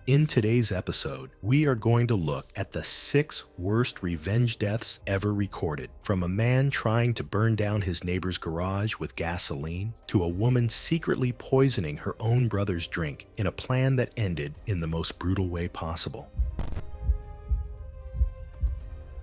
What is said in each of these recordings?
In today's episode, we are going to look at the 6 worst revenge deaths ever recorded. From a man trying to burn down his neighbor's garage with gasoline, to a woman secretly poisoning her own brother's drink in a plan that ended in the most brutal way possible.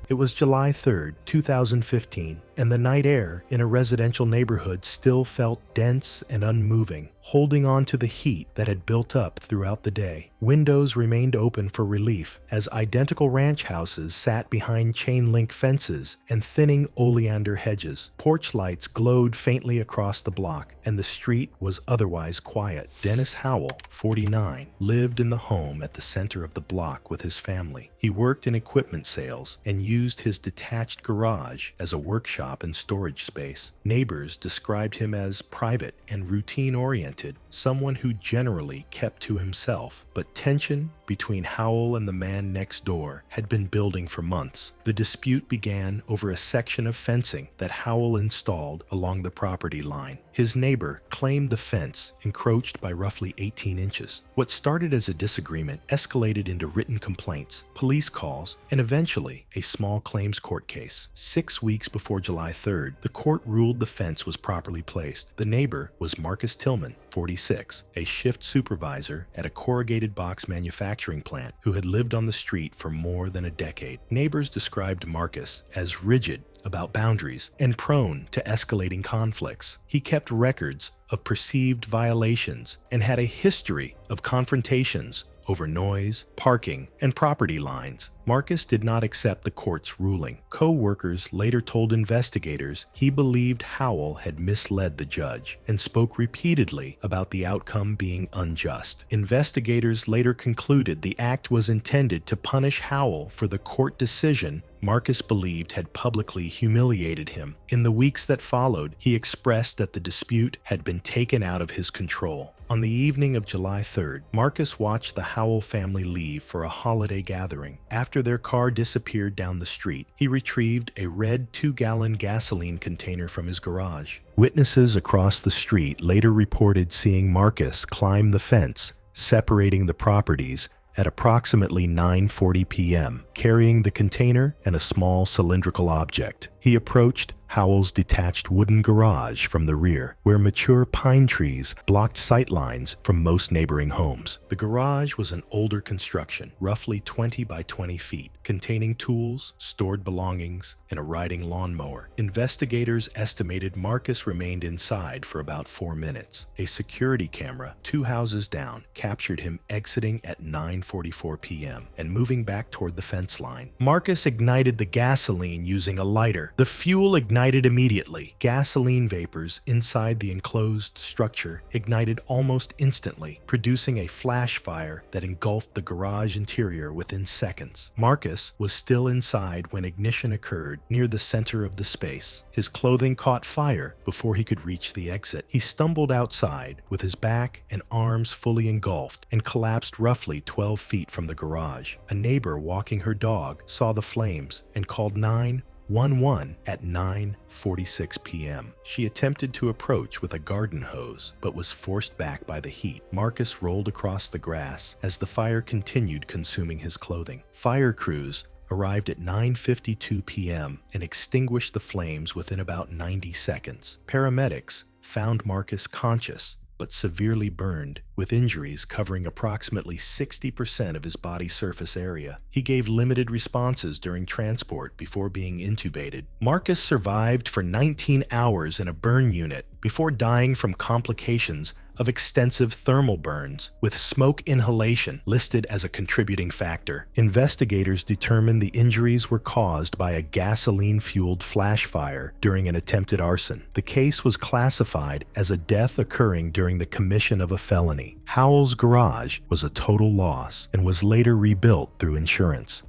It was July 3rd, 2015, and the night air in a residential neighborhood still felt dense and unmoving, holding on to the heat that had built up throughout the day. Windows remained open for relief as identical ranch houses sat behind chain-link fences and thinning oleander hedges. Porch lights glowed faintly across the block, and the street was otherwise quiet. Dennis Howell, 49, lived in the home at the center of the block with his family. He worked in equipment sales and used his detached garage as a workshop and storage space. Neighbors described him as private and routine-oriented, someone who generally kept to himself. But tension between Howell and the man next door had been building for months. The dispute began over a section of fencing that Howell installed along the property line. His neighbor claimed the fence encroached by roughly 18 inches. What started as a disagreement escalated into written complaints, police calls, and eventually a small claims court case. 6 weeks before July 3rd, the court ruled the fence was properly placed. The neighbor was Marcus Tillman, 46, a shift supervisor at a corrugated box manufacturing plant who had lived on the street for more than a decade. Neighbors described Marcus as rigid about boundaries and prone to escalating conflicts. He kept records of perceived violations and had a history of confrontations over noise, parking, and property lines. Marcus did not accept the court's ruling. Co-workers later told investigators he believed Howell had misled the judge and spoke repeatedly about the outcome being unjust. Investigators later concluded the act was intended to punish Howell for the court decision Marcus believed had publicly humiliated him. In the weeks that followed, he expressed that the dispute had been taken out of his control. On the evening of July 3rd, Marcus watched the Howell family leave for a holiday gathering. After their car disappeared down the street, he retrieved a red 2-gallon gasoline container from his garage. Witnesses across the street later reported seeing Marcus climb the fence, separating the properties at approximately 9:40 p.m., carrying the container and a small cylindrical object. He approached Howell's detached wooden garage from the rear, where mature pine trees blocked sight lines from most neighboring homes. The garage was an older construction, roughly 20 by 20 feet, containing tools, stored belongings, and a riding lawnmower. Investigators estimated Marcus remained inside for about 4 minutes. A security camera 2 houses down captured him exiting at 9:44 p.m. and moving back toward the fence line. Marcus ignited the gasoline using a lighter. The fuel ignited immediately. Gasoline vapors inside the enclosed structure ignited almost instantly, producing a flash fire that engulfed the garage interior within seconds. Marcus was still inside when ignition occurred near the center of the space. His clothing caught fire before he could reach the exit. He stumbled outside with his back and arms fully engulfed and collapsed roughly 12 feet from the garage. A neighbor walking her dog saw the flames and called 911 at 9:46 p.m. She attempted to approach with a garden hose, but was forced back by the heat. Marcus rolled across the grass as the fire continued consuming his clothing. Fire crews arrived at 9:52 p.m. and extinguished the flames within about 90 seconds. Paramedics found Marcus conscious but severely burned, with injuries covering approximately 60% of his body surface area. He gave limited responses during transport before being intubated. Marcus survived for 19 hours in a burn unit before dying from complications of extensive thermal burns, with smoke inhalation listed as a contributing factor. Investigators determined the injuries were caused by a gasoline-fueled flash fire during an attempted arson. The case was classified as a death occurring during the commission of a felony. Howell's garage was a total loss and was later rebuilt through insurance.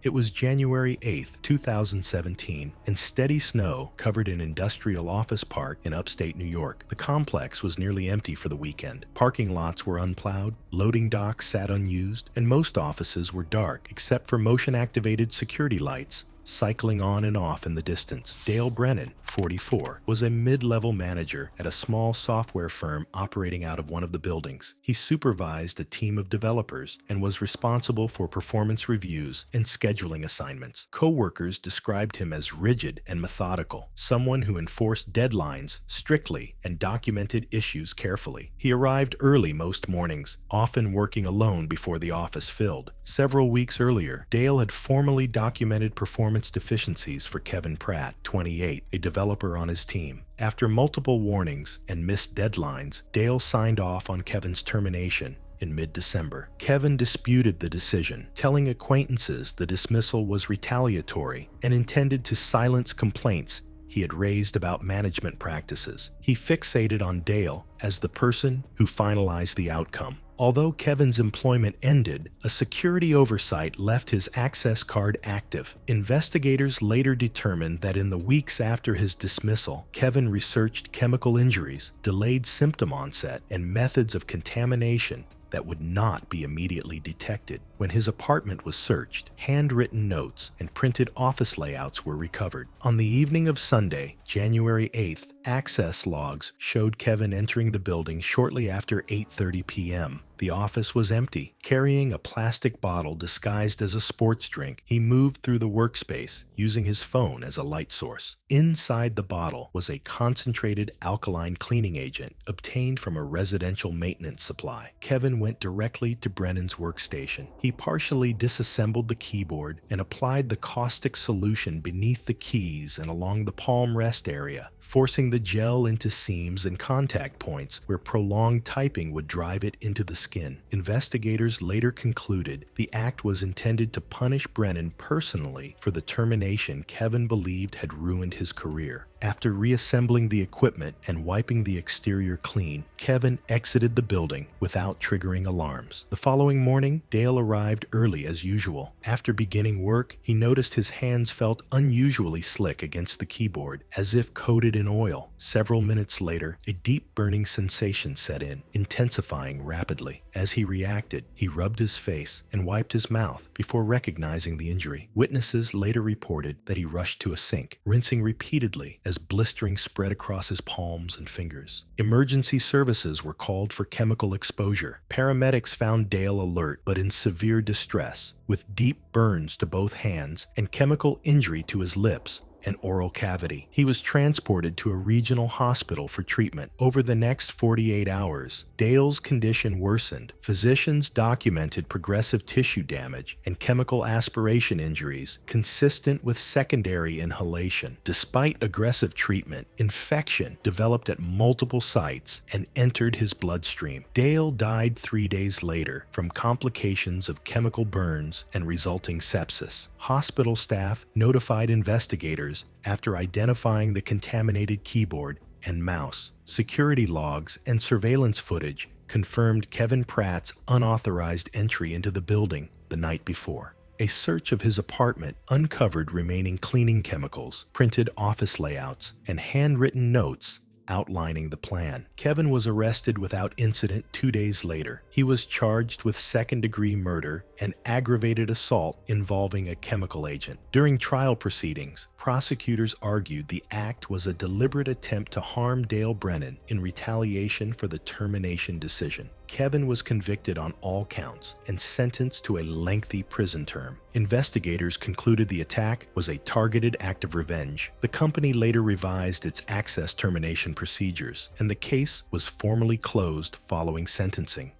It was January 8, 2017, and steady snow covered an industrial office park in upstate New York. The complex was nearly empty for the weekend. Parking lots were unplowed, loading docks sat unused, and most offices were dark except for motion-activated security lights cycling on and off in the distance. Dale Brennan, 44, was a mid-level manager at a small software firm operating out of one of the buildings. He supervised a team of developers and was responsible for performance reviews and scheduling assignments. Co-workers described him as rigid and methodical, someone who enforced deadlines strictly and documented issues carefully. He arrived early most mornings, often working alone before the office filled. Several weeks earlier, Dale had formally documented performance deficiencies for Kevin Pratt, 28, a developer on his team. After multiple warnings and missed deadlines, Dale signed off on Kevin's termination in mid-December. Kevin disputed the decision, telling acquaintances the dismissal was retaliatory and intended to silence complaints he had raised about management practices. He fixated on Dale as the person who finalized the outcome. Although Kevin's employment ended, a security oversight left his access card active. Investigators later determined that in the weeks after his dismissal, Kevin researched chemical injuries, delayed symptom onset, and methods of contamination that would not be immediately detected. When his apartment was searched, handwritten notes and printed office layouts were recovered. On the evening of Sunday, January 8th, access logs showed Kevin entering the building shortly after 8:30 p.m. The office was empty. Carrying a plastic bottle disguised as a sports drink, he moved through the workspace, using his phone as a light source. Inside the bottle was a concentrated alkaline cleaning agent obtained from a residential maintenance supply. Kevin went directly to Brennan's workstation. He partially disassembled the keyboard and applied the caustic solution beneath the keys and along the palm rest area, forcing the gel into seams and contact points where prolonged typing would drive it into the skin. Investigators later concluded the act was intended to punish Brennan personally for the termination Kevin believed had ruined his career. After reassembling the equipment and wiping the exterior clean, Kevin exited the building without triggering alarms. The following morning, Dale arrived early as usual. After beginning work, he noticed his hands felt unusually slick against the keyboard, as if coated in oil. Several minutes later, a deep burning sensation set in, intensifying rapidly. As he reacted, he rubbed his face and wiped his mouth before recognizing the injury. Witnesses later reported that he rushed to a sink, rinsing repeatedly as blistering spread across his palms and fingers. Emergency services were called for chemical exposure. Paramedics found Dale alert but in severe distress, with deep burns to both hands and chemical injury to his lips and oral cavity. He was transported to a regional hospital for treatment. Over the next 48 hours, Dale's condition worsened. Physicians documented progressive tissue damage and chemical aspiration injuries consistent with secondary inhalation. Despite aggressive treatment, infection developed at multiple sites and entered his bloodstream. Dale died 3 days later from complications of chemical burns and resulting sepsis. Hospital staff notified investigators after identifying the contaminated keyboard and mouse. Security logs and surveillance footage confirmed Kevin Pratt's unauthorized entry into the building the night before. A search of his apartment uncovered remaining cleaning chemicals, printed office layouts, and handwritten notes outlining the plan. Kevin was arrested without incident 2 days later. He was charged with second-degree murder and aggravated assault involving a chemical agent. During trial proceedings, prosecutors argued the act was a deliberate attempt to harm Dale Brennan in retaliation for the termination decision. Kevin was convicted on all counts and sentenced to a lengthy prison term. Investigators concluded the attack was a targeted act of revenge. The company later revised its access termination procedures, and the case was formally closed following sentencing.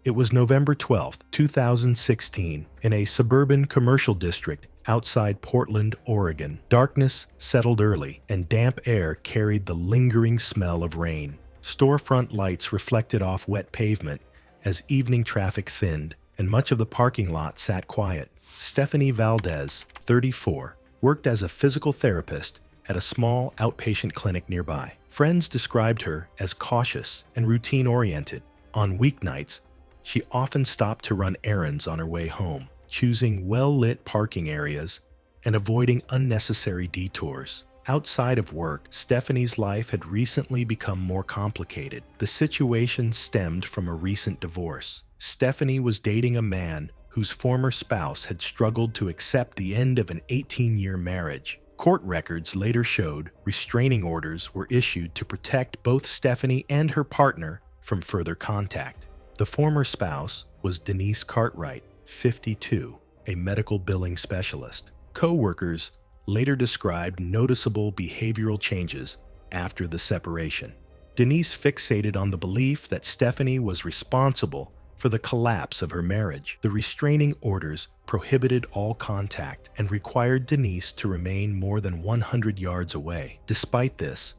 It was November 12, 2016, in a suburban commercial district outside Portland, Oregon. Darkness settled early, and damp air carried the lingering smell of rain. Storefront lights reflected off wet pavement as evening traffic thinned, and much of the parking lot sat quiet. Stephanie Valdez, 34, worked as a physical therapist at a small outpatient clinic nearby. Friends described her as cautious and routine-oriented. On weeknights, she often stopped to run errands on her way home, choosing well-lit parking areas and avoiding unnecessary detours. Outside of work, Stephanie's life had recently become more complicated. The situation stemmed from a recent divorce. Stephanie was dating a man whose former spouse had struggled to accept the end of an 18-year marriage. Court records later showed restraining orders were issued to protect both Stephanie and her partner from further contact. The former spouse was Denise Cartwright, 52, a medical billing specialist. Co-workers later described noticeable behavioral changes after the separation. Denise fixated on the belief that Stephanie was responsible for the collapse of her marriage. The restraining orders prohibited all contact and required Denise to remain more than 100 yards away. Despite this,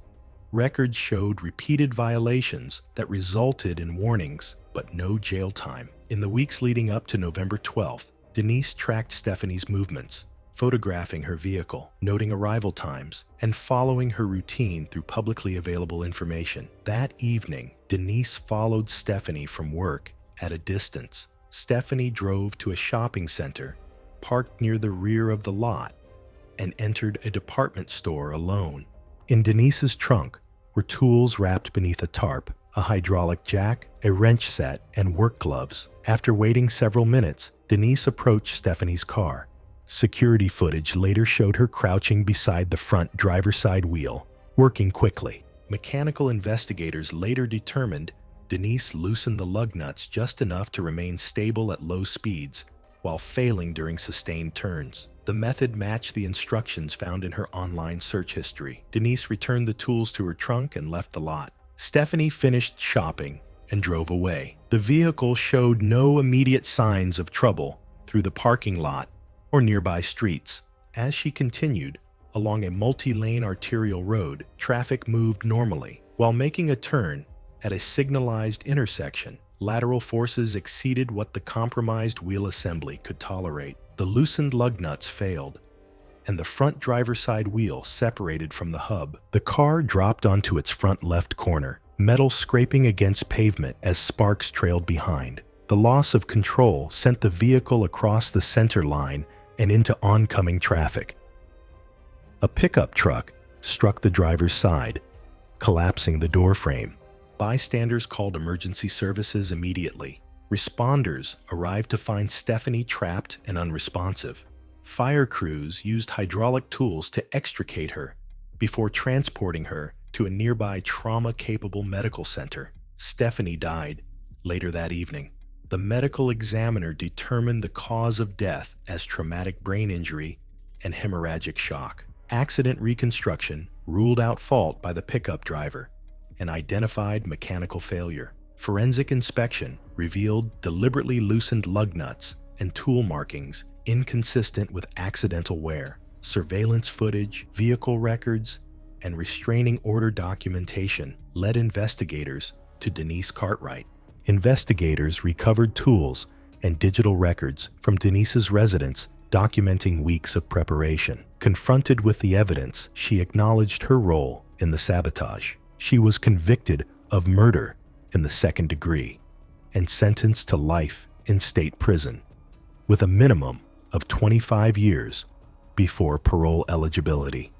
records showed repeated violations that resulted in warnings but no jail time. In the weeks leading up to November 12th, Denise tracked Stephanie's movements, photographing her vehicle, noting arrival times, and following her routine through publicly available information. That evening, Denise followed Stephanie from work at a distance. Stephanie drove to a shopping center, parked near the rear of the lot, and entered a department store alone. In Denise's trunk were tools wrapped beneath a tarp, a hydraulic jack, a wrench set, and work gloves. After waiting several minutes, Denise approached Stephanie's car. Security footage later showed her crouching beside the front driver's side wheel, working quickly. Mechanical investigators later determined Denise loosened the lug nuts just enough to remain stable at low speeds while failing during sustained turns. The method matched the instructions found in her online search history. Denise returned the tools to her trunk and left the lot. Stephanie finished shopping and drove away. The vehicle showed no immediate signs of trouble through the parking lot or nearby streets. As she continued along a multi-lane arterial road, traffic moved normally. While making a turn at a signalized intersection, lateral forces exceeded what the compromised wheel assembly could tolerate. The loosened lug nuts failed, and the front driver's side wheel separated from the hub. The car dropped onto its front left corner, metal scraping against pavement as sparks trailed behind. The loss of control sent the vehicle across the center line and into oncoming traffic. A pickup truck struck the driver's side, collapsing the door frame. Bystanders called emergency services immediately. Responders arrived to find Stephanie trapped and unresponsive. Fire crews used hydraulic tools to extricate her before transporting her to a nearby trauma-capable medical center. Stephanie died later that evening. The medical examiner determined the cause of death as traumatic brain injury and hemorrhagic shock. Accident reconstruction ruled out fault by the pickup driver and identified mechanical failure. Forensic inspection revealed deliberately loosened lug nuts and tool markings inconsistent with accidental wear. Surveillance footage, vehicle records, and restraining order documentation led investigators to Denise Cartwright. Investigators recovered tools and digital records from Denise's residence documenting weeks of preparation. Confronted with the evidence, she acknowledged her role in the sabotage. She was convicted of murder in the second degree and sentenced to life in state prison, with a minimum of 25 years before parole eligibility.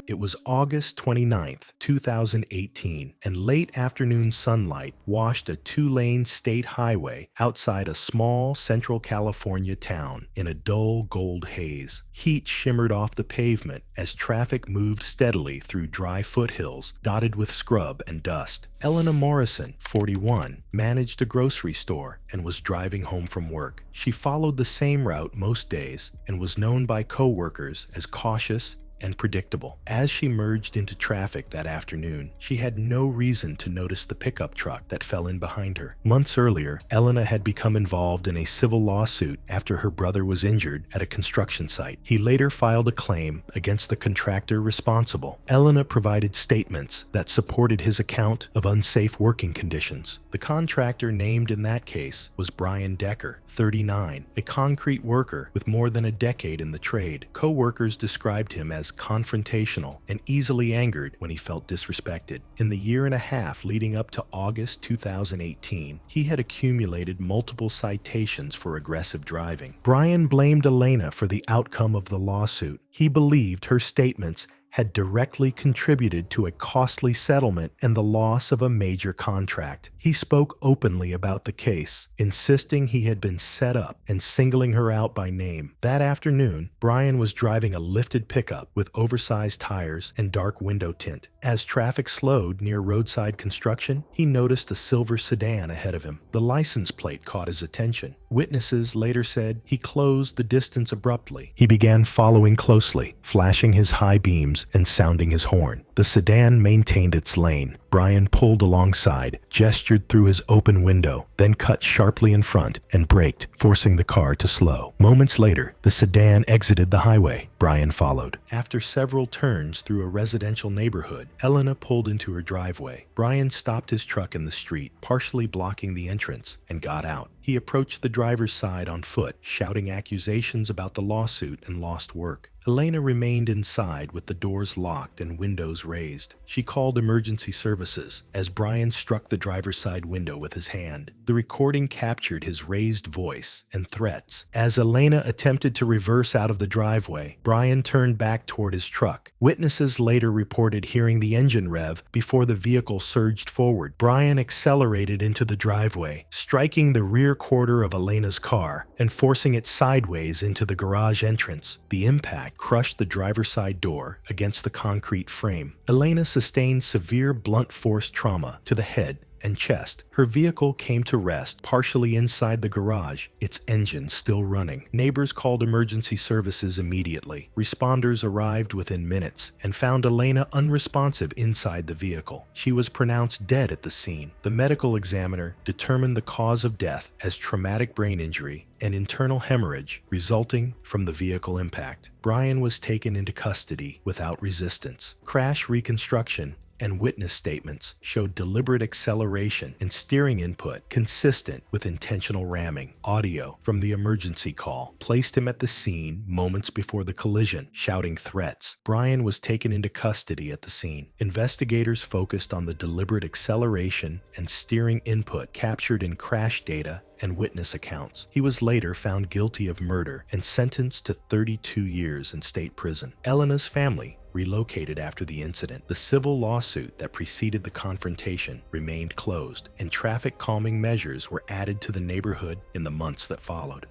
It was August 29th, 2018, and late afternoon sunlight washed a two-lane state highway outside a small Central California town in a dull gold haze. Heat shimmered off the pavement as traffic moved steadily through dry foothills dotted with scrub and dust. Elena Morrison, 41, managed a grocery store and was driving home from work. She followed the same route most days and was known by co-workers as cautious and predictable. As she merged into traffic that afternoon, she had no reason to notice the pickup truck that fell in behind her. Months earlier, Elena had become involved in a civil lawsuit after her brother was injured at a construction site. He later filed a claim against the contractor responsible. Elena provided statements that supported his account of unsafe working conditions. The contractor named in that case was Brian Decker, 39, a concrete worker with more than a decade in the trade. Co-workers described him as confrontational and easily angered when he felt disrespected. In the year and a half leading up to August 2018, he had accumulated multiple citations for aggressive driving. Brian blamed Elena for the outcome of the lawsuit. He believed her statements had directly contributed to a costly settlement and the loss of a major contract. He spoke openly about the case, insisting he had been set up and singling her out by name. That afternoon, Brian was driving a lifted pickup with oversized tires and dark window tint. As traffic slowed near roadside construction, he noticed a silver sedan ahead of him. The license plate caught his attention. Witnesses later said he closed the distance abruptly. He began following closely, flashing his high beams and sounding his horn. The sedan maintained its lane. Brian pulled alongside, gestured through his open window, then cut sharply in front and braked, forcing the car to slow. Moments later, the sedan exited the highway. Brian followed. After several turns through a residential neighborhood, Elena pulled into her driveway. Brian stopped his truck in the street, partially blocking the entrance, and got out. He approached the driver's side on foot, shouting accusations about the lawsuit and lost work. Elena remained inside with the doors locked and windows raised. She called emergency services as Brian struck the driver's side window with his hand. The recording captured his raised voice and threats. As Elena attempted to reverse out of the driveway, Brian turned back toward his truck. Witnesses later reported hearing the engine rev before the vehicle surged forward. Brian accelerated into the driveway, striking the rear quarter of Elena's car and forcing it sideways into the garage entrance. The impact crushed the driver's side door against the concrete frame. Elena sustained severe blunt force trauma to the head and chest. Her vehicle came to rest partially inside the garage, its engine still running. Neighbors called emergency services immediately. Responders arrived within minutes and found Elena unresponsive inside the vehicle. She was pronounced dead at the scene. The medical examiner determined the cause of death as traumatic brain injury and internal hemorrhage resulting from the vehicle impact. Brian was taken into custody without resistance. Crash reconstruction and witness statements showed deliberate acceleration and steering input consistent with intentional ramming. Audio from the emergency call placed him at the scene moments before the collision, shouting threats. Brian was taken into custody at the scene. Investigators focused on the deliberate acceleration and steering input captured in crash data and witness accounts. He was later found guilty of murder and sentenced to 32 years in state prison. Elena's family relocated after the incident. The civil lawsuit that preceded the confrontation remained closed, and traffic calming measures were added to the neighborhood in the months that followed.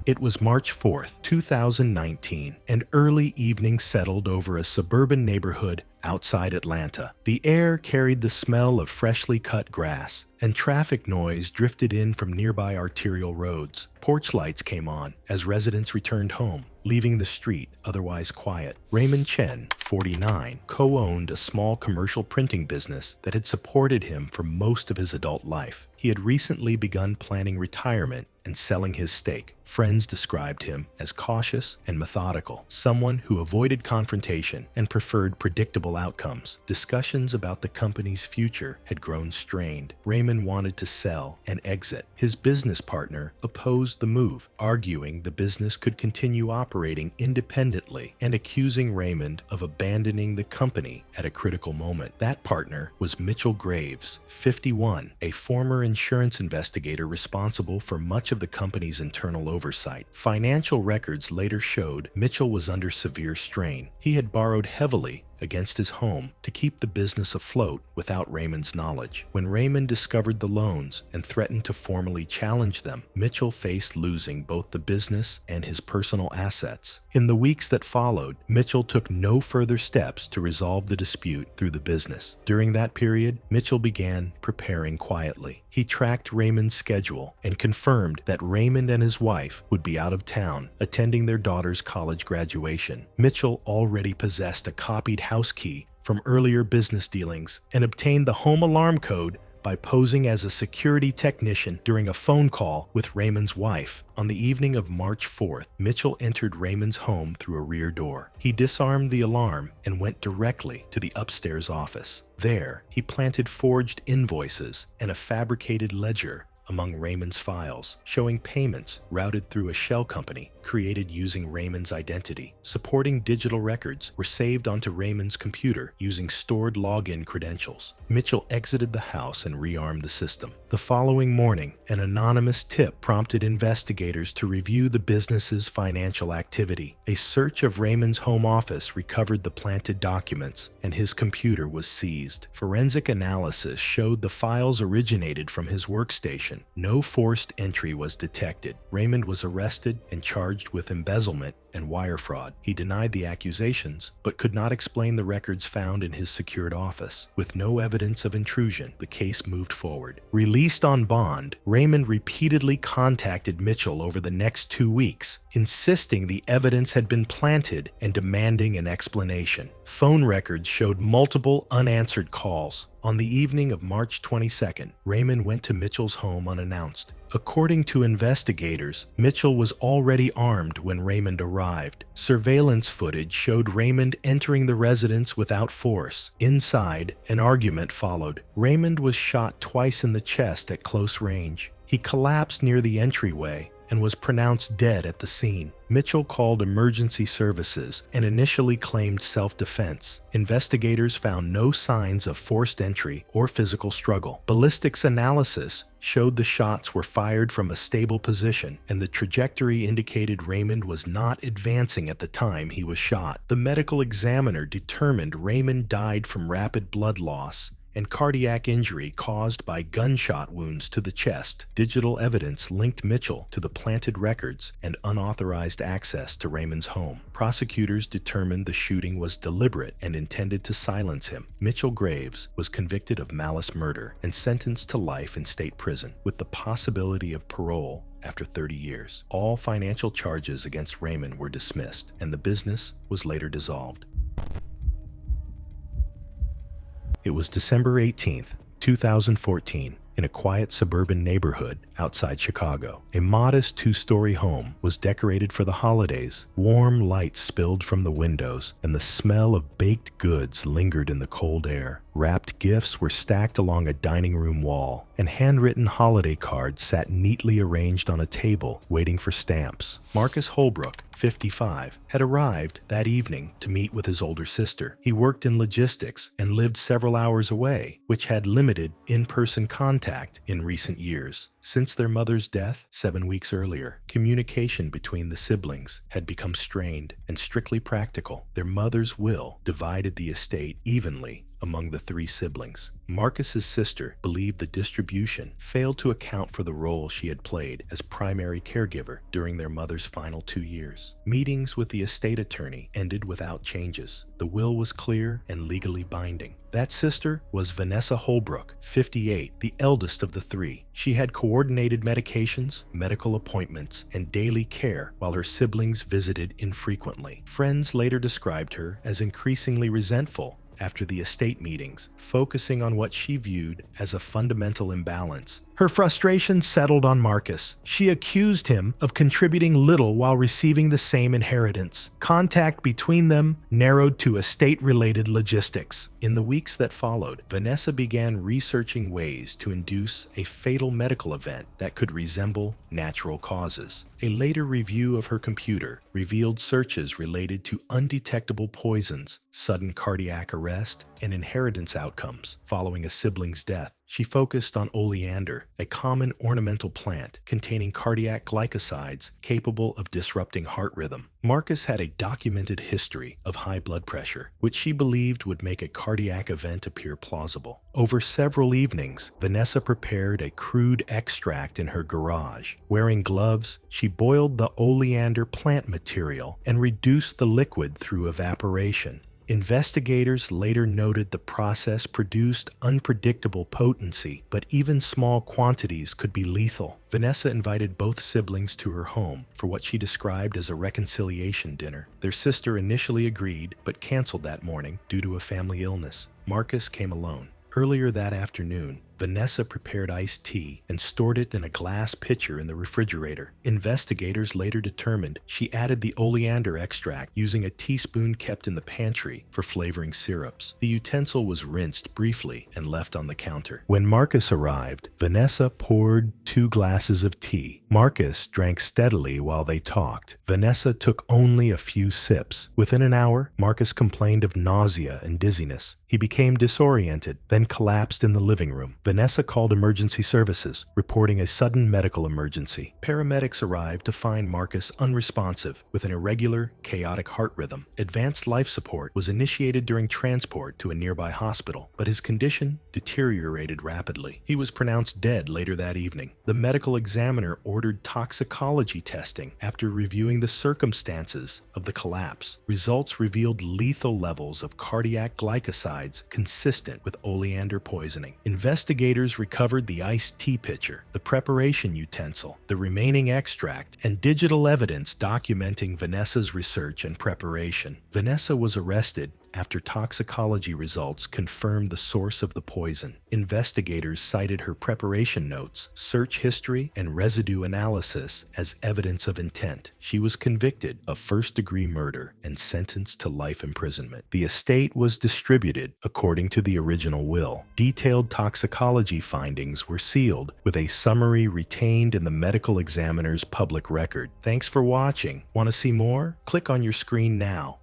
It was March 4th, 2019, and early evening settled over a suburban neighborhood outside Atlanta. The air carried the smell of freshly cut grass, and traffic noise drifted in from nearby arterial roads. Porch lights came on as residents returned home, leaving the street otherwise quiet. Raymond Chen, 49, co-owned a small commercial printing business that had supported him for most of his adult life. He had recently begun planning retirement and selling his stake. Friends described him as cautious and methodical, someone who avoided confrontation and preferred predictable outcomes. Discussions about the company's future had grown strained. Raymond wanted to sell and exit. His business partner opposed the move, arguing the business could continue operating independently and accusing Raymond of abandoning the company at a critical moment. That partner was Mitchell Graves, 51, a former insurance investigator responsible for much of the company's internal oversight. Financial records later showed Mitchell was under severe strain. He had borrowed heavily against his home to keep the business afloat without Raymond's knowledge. When Raymond discovered the loans and threatened to formally challenge them, Mitchell faced losing both the business and his personal assets. In the weeks that followed, Mitchell took no further steps to resolve the dispute through the business. During that period, Mitchell began preparing quietly. He tracked Raymond's schedule and confirmed that Raymond and his wife would be out of town attending their daughter's college graduation. Mitchell already possessed a copied house key from earlier business dealings and obtained the home alarm code by posing as a security technician during a phone call with Raymond's wife. On the evening of March 4th, Mitchell entered Raymond's home through a rear door. He disarmed the alarm and went directly to the upstairs office. There, he planted forged invoices and a fabricated ledger among Raymond's files, showing payments routed through a shell company created using Raymond's identity. Supporting digital records were saved onto Raymond's computer using stored login credentials. Mitchell exited the house and rearmed the system. The following morning, an anonymous tip prompted investigators to review the business's financial activity. A search of Raymond's home office recovered the planted documents, and his computer was seized. Forensic analysis showed the files originated from his workstation. No forced entry was detected. Raymond was arrested and charged with embezzlement and wire fraud. He denied the accusations, but could not explain the records found in his secured office. With no evidence of intrusion, the case moved forward. Released on bond, Raymond repeatedly contacted Mitchell over the next 2 weeks, insisting the evidence had been planted and demanding an explanation. Phone records showed multiple unanswered calls. On the evening of March 22nd, Raymond went to Mitchell's home unannounced. According to investigators, Mitchell was already armed when Raymond arrived. Surveillance footage showed Raymond entering the residence without force. Inside, an argument followed. Raymond was shot twice in the chest at close range. He collapsed near the entryway and was pronounced dead at the scene. Mitchell called emergency services and initially claimed self-defense. Investigators found no signs of forced entry or physical struggle. Ballistics analysis showed the shots were fired from a stable position, and the trajectory indicated Raymond was not advancing at the time he was shot. The medical examiner determined Raymond died from rapid blood loss and cardiac injury caused by gunshot wounds to the chest. Digital evidence linked Mitchell to the planted records and unauthorized access to Raymond's home. Prosecutors determined the shooting was deliberate and intended to silence him. Mitchell Graves was convicted of malice murder and sentenced to life in state prison, with the possibility of parole after 30 years. All financial charges against Raymond were dismissed, and the business was later dissolved. It was December 18th, 2014, in a quiet suburban neighborhood outside Chicago. A modest 2-story home was decorated for the holidays. Warm lights spilled from the windows, and the smell of baked goods lingered in the cold air. Wrapped gifts were stacked along a dining room wall, and handwritten holiday cards sat neatly arranged on a table, waiting for stamps. Marcus Holbrook, 55, had arrived that evening to meet with his older sister. He worked in logistics and lived several hours away, which had limited in-person contact in recent years. Since their mother's death 7 weeks earlier, communication between the siblings had become strained and strictly practical. Their mother's will divided the estate evenly among the 3 siblings. Marcus's sister believed the distribution failed to account for the role she had played as primary caregiver during their mother's final 2 years. Meetings with the estate attorney ended without changes. The will was clear and legally binding. That sister was Vanessa Holbrook, 58, the eldest of the 3. She had coordinated medications, medical appointments, and daily care while her siblings visited infrequently. Friends later described her as increasingly resentful after the estate meetings, focusing on what she viewed as a fundamental imbalance. Her frustration settled on Marcus. She accused him of contributing little while receiving the same inheritance. Contact between them narrowed to estate-related logistics. In the weeks that followed, Vanessa began researching ways to induce a fatal medical event that could resemble natural causes. A later review of her computer revealed searches related to undetectable poisons, sudden cardiac arrest, and inheritance outcomes following a sibling's death. She focused on oleander, a common ornamental plant containing cardiac glycosides capable of disrupting heart rhythm. Marcus had a documented history of high blood pressure, which she believed would make a cardiac event appear plausible. Over several evenings, Vanessa prepared a crude extract in her garage. Wearing gloves, she boiled the oleander plant material and reduced the liquid through evaporation. Investigators later noted the process produced unpredictable potency, but even small quantities could be lethal. Vanessa invited both siblings to her home for what she described as a reconciliation dinner. Their sister initially agreed, but canceled that morning due to a family illness. Marcus came alone. Earlier that afternoon, Vanessa prepared iced tea and stored it in a glass pitcher in the refrigerator. Investigators later determined she added the oleander extract using a teaspoon kept in the pantry for flavoring syrups. The utensil was rinsed briefly and left on the counter. When Marcus arrived, Vanessa poured 2 glasses of tea. Marcus drank steadily while they talked. Vanessa took only a few sips. Within an hour, Marcus complained of nausea and dizziness. He became disoriented, then collapsed in the living room. Vanessa called emergency services, reporting a sudden medical emergency. Paramedics arrived to find Marcus unresponsive with an irregular, chaotic heart rhythm. Advanced life support was initiated during transport to a nearby hospital, but his condition deteriorated rapidly. He was pronounced dead later that evening. The medical examiner ordered toxicology testing after reviewing the circumstances of the collapse. Results revealed lethal levels of cardiac glycosides consistent with oleander poisoning. Investigators recovered the iced tea pitcher, the preparation utensil, the remaining extract, and digital evidence documenting Vanessa's research and preparation. Vanessa was arrested after toxicology results confirmed the source of the poison. Investigators cited her preparation notes, search history, and residue analysis as evidence of intent. She was convicted of first-degree murder and sentenced to life imprisonment. The estate was distributed according to the original will. Detailed toxicology findings were sealed, with a summary retained in the medical examiner's public record. Thanks for watching. Want to see more? Click on your screen now